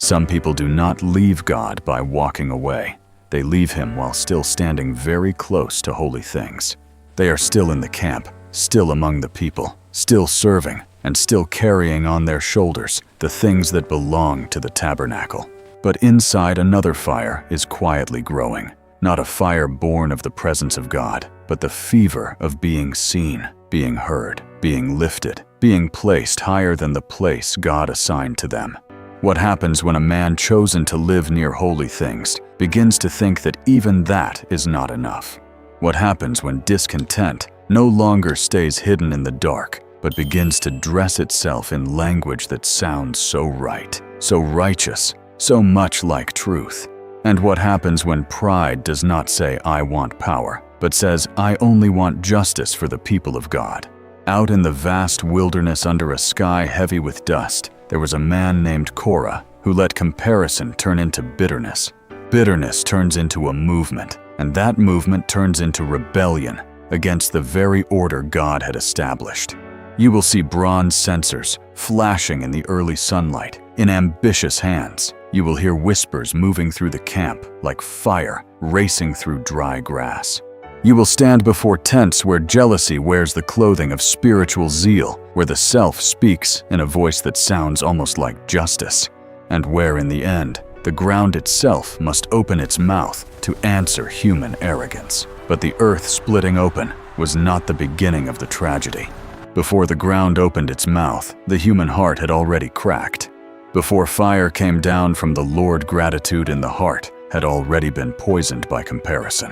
Some people do not leave God by walking away. They leave Him while still standing very close to holy things. They are still in the camp, still among the people, still serving, and still carrying on their shoulders the things that belong to the tabernacle. But inside, another fire is quietly growing. Not a fire born of the presence of God, but the fever of being seen, being heard, being lifted, being placed higher than the place God assigned to them. What happens when a man chosen to live near holy things begins to think that even that is not enough? What happens when discontent no longer stays hidden in the dark, but begins to dress itself in language that sounds so right, so righteous, so much like truth? And what happens when pride does not say, "I want power," but says, "I only want justice for the people of God"? Out in the vast wilderness under a sky heavy with dust, there was a man named Korah who let comparison turn into bitterness. Bitterness turns into a movement, and that movement turns into rebellion against the very order God had established. You will see bronze censers flashing in the early sunlight in ambitious hands. You will hear whispers moving through the camp like fire racing through dry grass. You will stand before tents where jealousy wears the clothing of spiritual zeal, where the self speaks in a voice that sounds almost like justice, and where in the end, the ground itself must open its mouth to answer human arrogance. But the earth splitting open was not the beginning of the tragedy. Before the ground opened its mouth, the human heart had already cracked. Before fire came down from the Lord, gratitude in the heart had already been poisoned by comparison.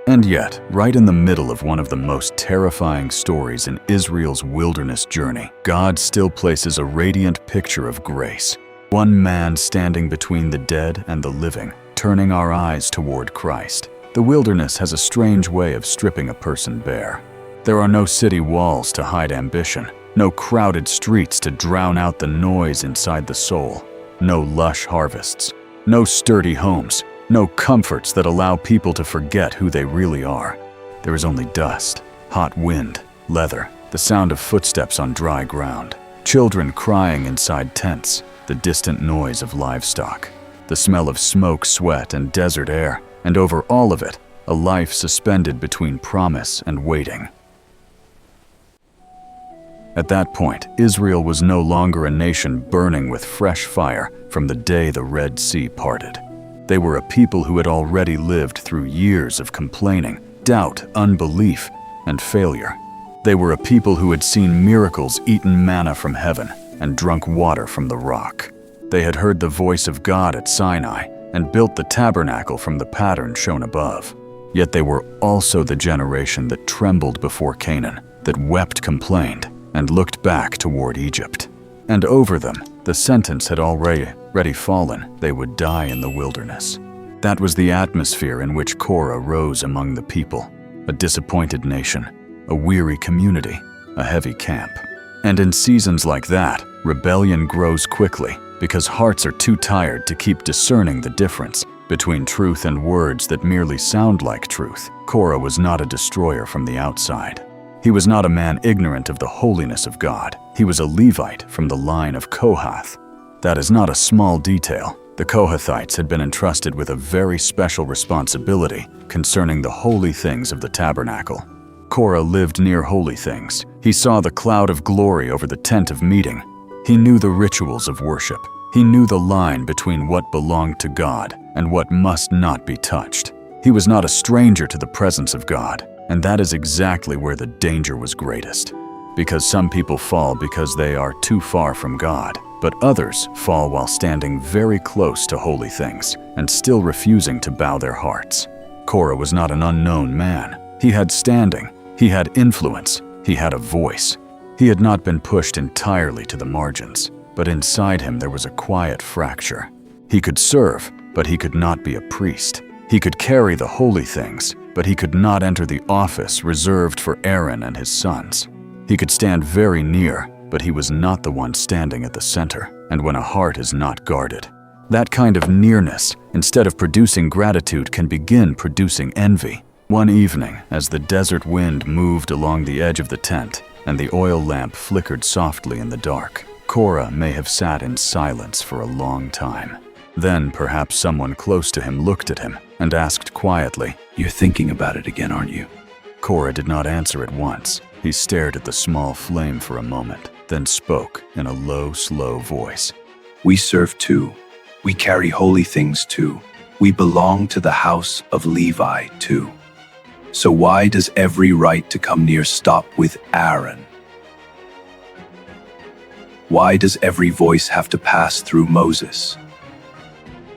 And yet, right in the middle of one of the most terrifying stories in Israel's wilderness journey, God still places a radiant picture of grace. One man standing between the dead and the living, turning our eyes toward Christ. The wilderness has a strange way of stripping a person bare. There are no city walls to hide ambition, no crowded streets to drown out the noise inside the soul, no lush harvests, no sturdy homes, no comforts that allow people to forget who they really are. There is only dust, hot wind, leather, the sound of footsteps on dry ground, children crying inside tents, the distant noise of livestock, the smell of smoke, sweat, and desert air, and over all of it, a life suspended between promise and waiting. At that point, Israel was no longer a nation burning with fresh fire from the day the Red Sea parted. They were a people who had already lived through years of complaining, doubt, unbelief, and failure. They were a people who had seen miracles, eaten manna from heaven, and drunk water from the rock. They had heard the voice of God at Sinai and built the tabernacle from the pattern shown above. Yet they were also the generation that trembled before Canaan, that wept, complained, and looked back toward Egypt. And over them, the sentence had already fallen: they would die in the wilderness. That was the atmosphere in which Korah rose among the people, a disappointed nation, a weary community, a heavy camp. And in seasons like that, rebellion grows quickly because hearts are too tired to keep discerning the difference between truth and words that merely sound like truth. Korah was not a destroyer from the outside. He was not a man ignorant of the holiness of God. He was a Levite from the line of Kohath. That is not a small detail. The Kohathites had been entrusted with a very special responsibility concerning the holy things of the tabernacle. Korah lived near holy things. He saw the cloud of glory over the tent of meeting. He knew the rituals of worship. He knew the line between what belonged to God and what must not be touched. He was not a stranger to the presence of God. And that is exactly where the danger was greatest. Because some people fall because they are too far from God, but others fall while standing very close to holy things and still refusing to bow their hearts. Korah was not an unknown man. He had standing, he had influence, he had a voice. He had not been pushed entirely to the margins, but inside him there was a quiet fracture. He could serve, but he could not be a priest. He could carry the holy things, but he could not enter the office reserved for Aaron and his sons. He could stand very near, but he was not the one standing at the center, and when a heart is not guarded, that kind of nearness, instead of producing gratitude, can begin producing envy. One evening, as the desert wind moved along the edge of the tent, and the oil lamp flickered softly in the dark, Korah may have sat in silence for a long time. Then perhaps someone close to him looked at him and asked quietly, "You're thinking about it again, aren't you?" Korah did not answer at once. He stared at the small flame for a moment, then spoke in a low, slow voice. "We serve too. We carry holy things too. We belong to the house of Levi too. So why does every right to come near stop with Aaron? Why does every voice have to pass through Moses?"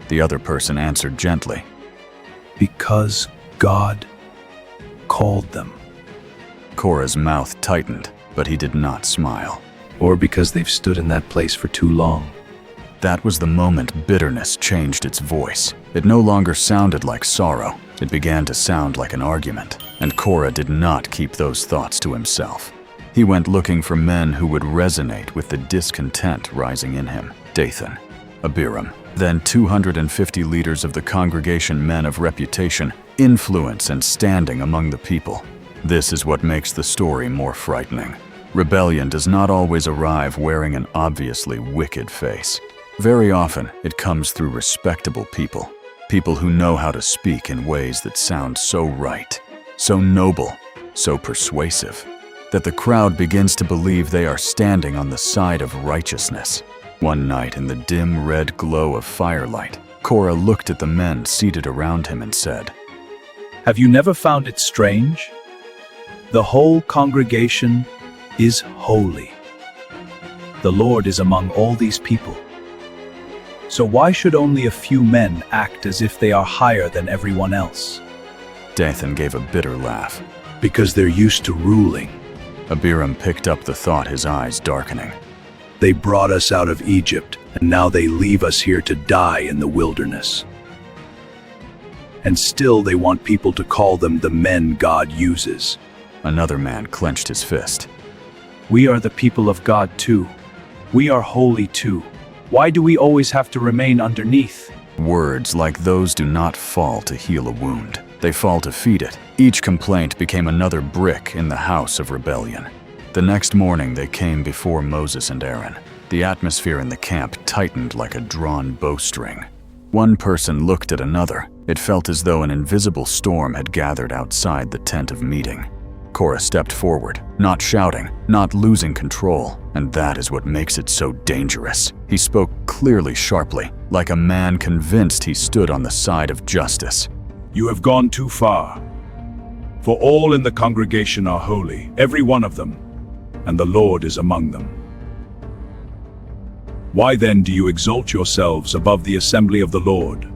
The other person answered gently, "Because God called them." Korah's mouth tightened, but he did not smile. "Or because they've stood in that place for too long." That was the moment bitterness changed its voice. It no longer sounded like sorrow. It began to sound like an argument, and Korah did not keep those thoughts to himself. He went looking for men who would resonate with the discontent rising in him. Dathan, Abiram, then 250 leaders of the congregation, men of reputation, influence, and standing among the people. This is what makes the story more frightening. Rebellion does not always arrive wearing an obviously wicked face. Very often, it comes through respectable people. People who know how to speak in ways that sound so right, so noble, so persuasive, that the crowd begins to believe they are standing on the side of righteousness. One night in the dim red glow of firelight, Korah looked at the men seated around him and said, "Have you never found it strange? The whole congregation is holy. The Lord is among all these people. So why should only a few men act as if they are higher than everyone else?" Dathan gave a bitter laugh. "Because they're used to ruling. Abiram picked up the thought, his eyes darkening. They brought us out of Egypt, and now they leave us here to die in the wilderness. And still they want people to call them the men God uses." Another man clenched his fist. "We are the people of God too. We are holy too. Why do we always have to remain underneath?" Words like those do not fall to heal a wound. They fall to feed it. Each complaint became another brick in the house of rebellion. The next morning they came before Moses and Aaron. The atmosphere in the camp tightened like a drawn bowstring. One person looked at another. It felt as though an invisible storm had gathered outside the tent of meeting. Korah stepped forward, not shouting, not losing control, and that is what makes it so dangerous. He spoke clearly, sharply, like a man convinced he stood on the side of justice. "You have gone too far. For all in the congregation are holy, every one of them, and the Lord is among them. Why then do you exalt yourselves above the assembly of the Lord?"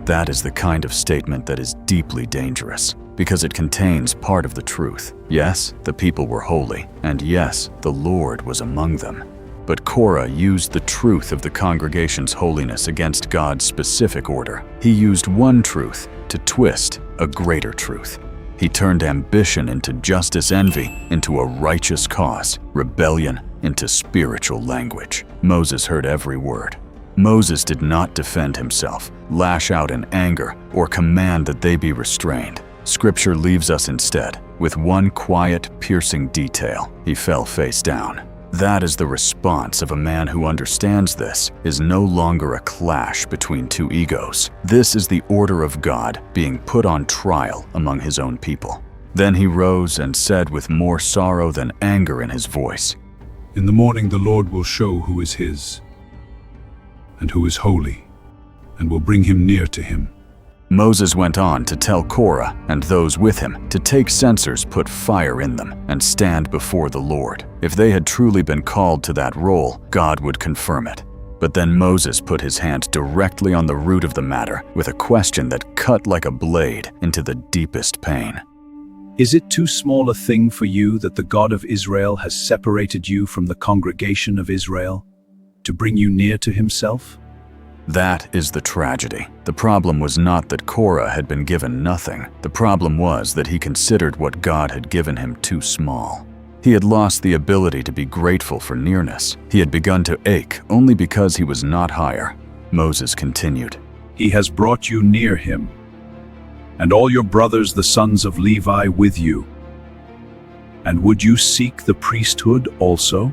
That is the kind of statement that is deeply dangerous, because it contains part of the truth. Yes, the people were holy, and yes, the Lord was among them. But Korah used the truth of the congregation's holiness against God's specific order. He used one truth to twist a greater truth. He turned ambition into justice, envy into a righteous cause, rebellion into spiritual language. Moses heard every word. Moses did not defend himself, lash out in anger, or command that they be restrained. Scripture leaves us instead with one quiet, piercing detail. He fell face down. That is the response of a man who understands this is no longer a clash between two egos. This is the order of God being put on trial among his own people. Then he rose and said with more sorrow than anger in his voice, "In the morning the Lord will show who is his, and who is holy, and will bring him near to him." Moses went on to tell Korah and those with him to take censers, put fire in them, and stand before the Lord. If they had truly been called to that role, God would confirm it. But then Moses put his hand directly on the root of the matter with a question that cut like a blade into the deepest pain. "Is it too small a thing for you that the God of Israel has separated you from the congregation of Israel to bring you near to himself?" That is the tragedy. The problem was not that Korah had been given nothing. The problem was that he considered what God had given him too small. He had lost the ability to be grateful for nearness. He had begun to ache only because he was not higher. Moses continued, "He has brought you near him, and all your brothers, the sons of Levi, with you. And would you seek the priesthood also?"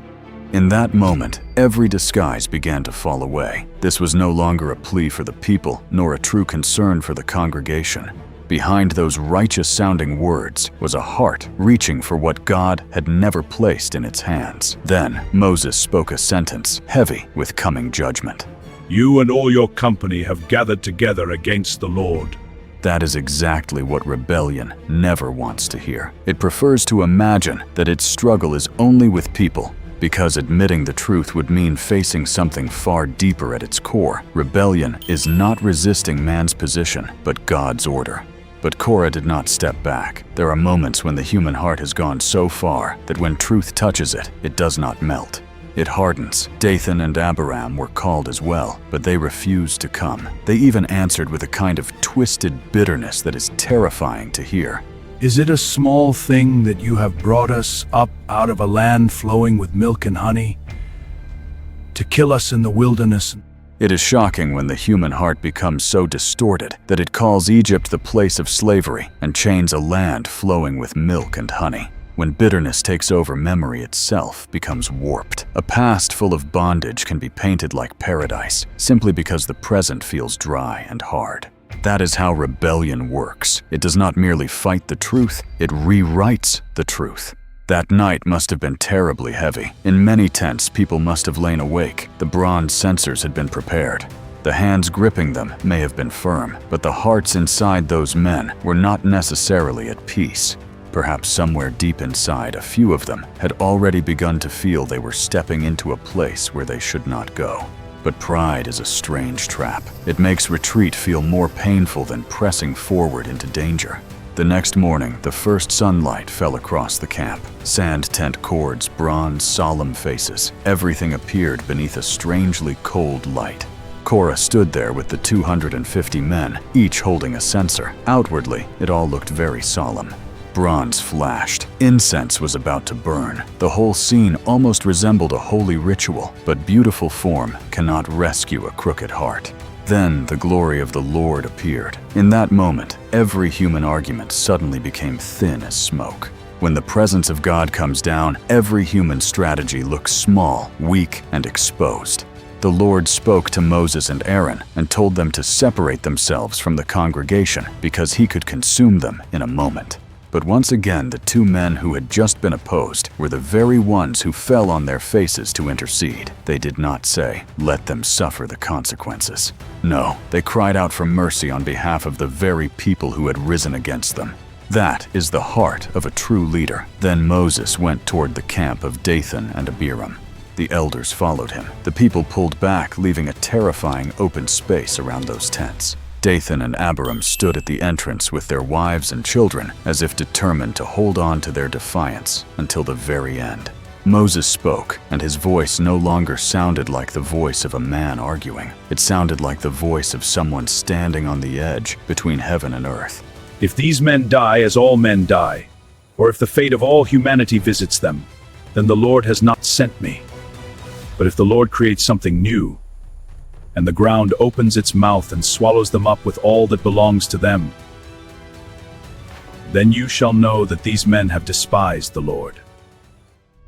In that moment, every disguise began to fall away. This was no longer a plea for the people, nor a true concern for the congregation. Behind those righteous-sounding words was a heart reaching for what God had never placed in its hands. Then Moses spoke a sentence heavy with coming judgment. You and all your company have gathered together against the Lord. That is exactly what rebellion never wants to hear. It prefers to imagine that its struggle is only with people, because admitting the truth would mean facing something far deeper at its core. Rebellion is not resisting man's position, but God's order. But Korah did not step back. There are moments when the human heart has gone so far that when truth touches it, it does not melt. It hardens. Dathan and Abiram were called as well, but they refused to come. They even answered with a kind of twisted bitterness that is terrifying to hear. Is it a small thing that you have brought us up out of a land flowing with milk and honey, to kill us in the wilderness? It is shocking when the human heart becomes so distorted that it calls Egypt the place of slavery and chains a land flowing with milk and honey. When bitterness takes over, memory itself becomes warped. A past full of bondage can be painted like paradise simply because the present feels dry and hard. That is how rebellion works. It does not merely fight the truth, it rewrites the truth. That night must have been terribly heavy. In many tents, people must have lain awake. The bronze censers had been prepared. The hands gripping them may have been firm, but the hearts inside those men were not necessarily at peace. Perhaps somewhere deep inside, a few of them had already begun to feel they were stepping into a place where they should not go. But pride is a strange trap. It makes retreat feel more painful than pressing forward into danger. The next morning, the first sunlight fell across the camp. Sand tent cords, bronze, solemn faces. Everything appeared beneath a strangely cold light. Korah stood there with the 250 men, each holding a censer. Outwardly, it all looked very solemn. Bronze flashed. Incense was about to burn. The whole scene almost resembled a holy ritual, but beautiful form cannot rescue a crooked heart. Then the glory of the Lord appeared. In that moment, every human argument suddenly became thin as smoke. When the presence of God comes down, every human strategy looks small, weak, and exposed. The Lord spoke to Moses and Aaron and told them to separate themselves from the congregation because he could consume them in a moment. But once again, the two men who had just been opposed were the very ones who fell on their faces to intercede. They did not say, "Let them suffer the consequences." No, they cried out for mercy on behalf of the very people who had risen against them. That is the heart of a true leader. Then Moses went toward the camp of Dathan and Abiram. The elders followed him. The people pulled back, leaving a terrifying open space around those tents. Dathan and Abiram stood at the entrance with their wives and children, as if determined to hold on to their defiance until the very end. Moses spoke, and his voice no longer sounded like the voice of a man arguing. It sounded like the voice of someone standing on the edge between heaven and earth. If these men die as all men die, or if the fate of all humanity visits them, then the Lord has not sent me. But if the Lord creates something new, and the ground opens its mouth and swallows them up with all that belongs to them, then you shall know that these men have despised the Lord.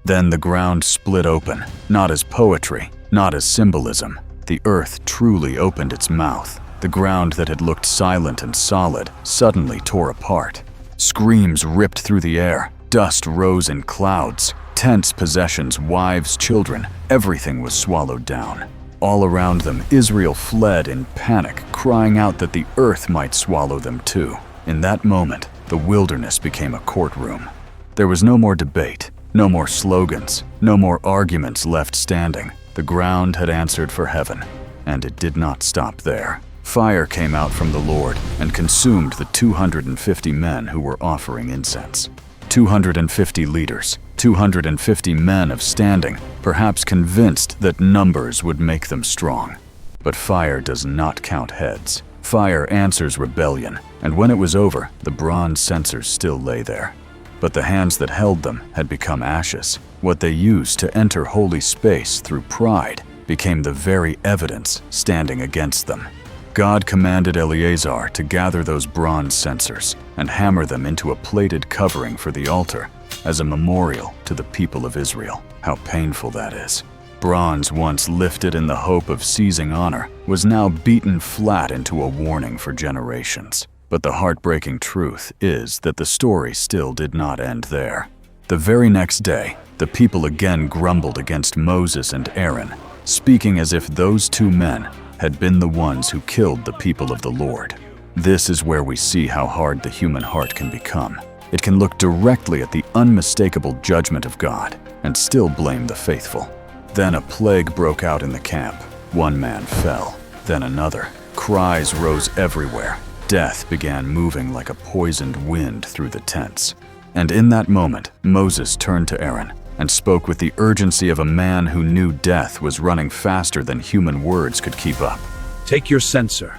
Then the ground split open, not as poetry, not as symbolism. The earth truly opened its mouth. The ground that had looked silent and solid suddenly tore apart. Screams ripped through the air. Dust rose in clouds. Tents, possessions, wives, children, everything was swallowed down. All around them, Israel fled in panic, crying out that the earth might swallow them too. In that moment, the wilderness became a courtroom. There was no more debate, no more slogans, no more arguments left standing. The ground had answered for heaven, and it did not stop there. Fire came out from the Lord and consumed the 250 men who were offering incense. 250 leaders, 250 men of standing, perhaps convinced that numbers would make them strong. But fire does not count heads. Fire answers rebellion, and when it was over, the bronze censers still lay there. But the hands that held them had become ashes. What they used to enter holy space through pride became the very evidence standing against them. God commanded Eleazar to gather those bronze censers and hammer them into a plated covering for the altar. as a memorial to the people of Israel. How painful that is. Bronze, once lifted in the hope of seizing honor, was now beaten flat into a warning for generations. But the heartbreaking truth is that the story still did not end there. The very next day, the people again grumbled against Moses and Aaron, speaking as if those two men had been the ones who killed the people of the Lord. This is where we see how hard the human heart can become. It can look directly at the unmistakable judgment of God and still blame the faithful. Then a plague broke out in the camp. One man fell, then another. Cries rose everywhere. Death began moving like a poisoned wind through the tents. And in that moment, Moses turned to Aaron and spoke with the urgency of a man who knew death was running faster than human words could keep up. Take your censer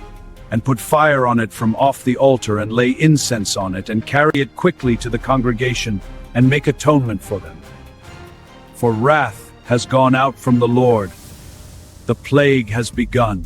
and put fire on it from off the altar and lay incense on it and carry it quickly to the congregation and make atonement for them. For wrath has gone out from the Lord. The plague has begun.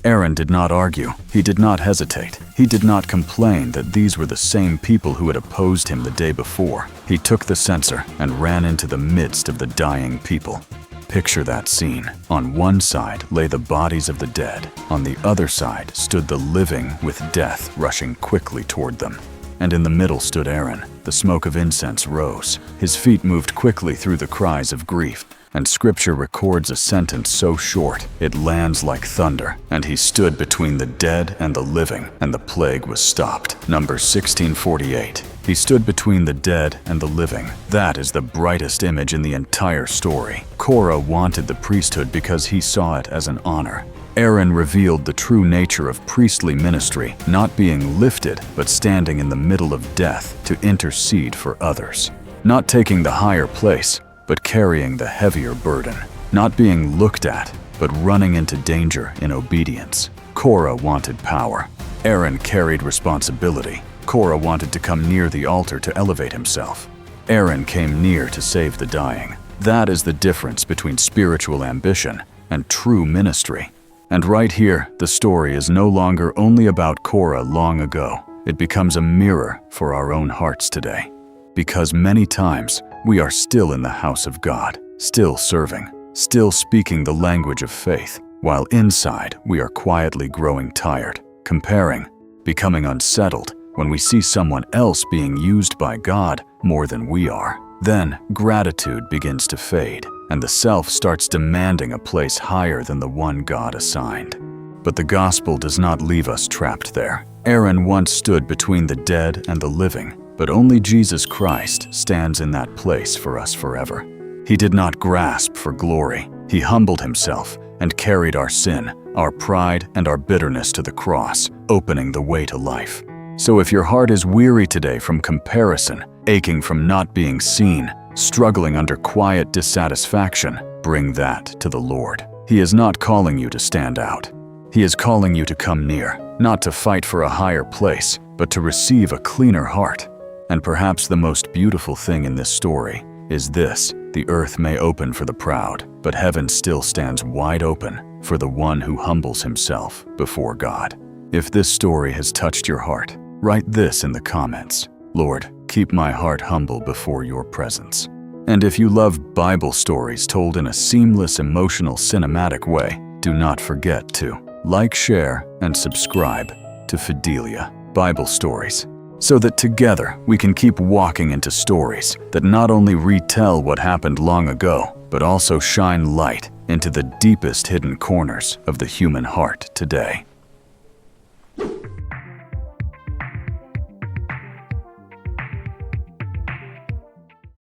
Aaron did not argue. He did not hesitate. He did not complain that these were the same people who had opposed him the day before. He took the censer and ran into the midst of the dying people. Picture that scene. On one side lay the bodies of the dead. On the other side stood the living with death rushing quickly toward them. And in the middle stood Aaron. The smoke of incense rose. His feet moved quickly through the cries of grief. And Scripture records a sentence so short, it lands like thunder. And he stood between the dead and the living, and the plague was stopped. Numbers 16:48. He stood between the dead and the living. That is the brightest image in the entire story. Korah wanted the priesthood because he saw it as an honor. Aaron revealed the true nature of priestly ministry, not being lifted, but standing in the middle of death to intercede for others. Not taking the higher place, but carrying the heavier burden. Not being looked at, but running into danger in obedience. Korah wanted power. Aaron carried responsibility. Korah wanted to come near the altar to elevate himself. Aaron came near to save the dying. That is the difference between spiritual ambition and true ministry. And right here, the story is no longer only about Korah long ago. It becomes a mirror for our own hearts today. Because many times, we are still in the house of God, still serving, still speaking the language of faith, while inside we are quietly growing tired, comparing, becoming unsettled when we see someone else being used by God more than we are. Then gratitude begins to fade, and the self starts demanding a place higher than the one God assigned. But the gospel does not leave us trapped there. Aaron once stood between the dead and the living, but only Jesus Christ stands in that place for us forever. He did not grasp for glory. He humbled himself and carried our sin, our pride, and our bitterness to the cross, opening the way to life. So if your heart is weary today from comparison, aching from not being seen, struggling under quiet dissatisfaction, bring that to the Lord. He is not calling you to stand out. He is calling you to come near, not to fight for a higher place, but to receive a cleaner heart. And perhaps the most beautiful thing in this story is this: the earth may open for the proud, but heaven still stands wide open for the one who humbles himself before God. If this story has touched your heart, write this in the comments: Lord, keep my heart humble before your presence. And if you love Bible stories told in a seamless, emotional, cinematic way, do not forget to like, share, and subscribe to Fidelia Bible Stories, so that together we can keep walking into stories that not only retell what happened long ago, but also shine light into the deepest hidden corners of the human heart today.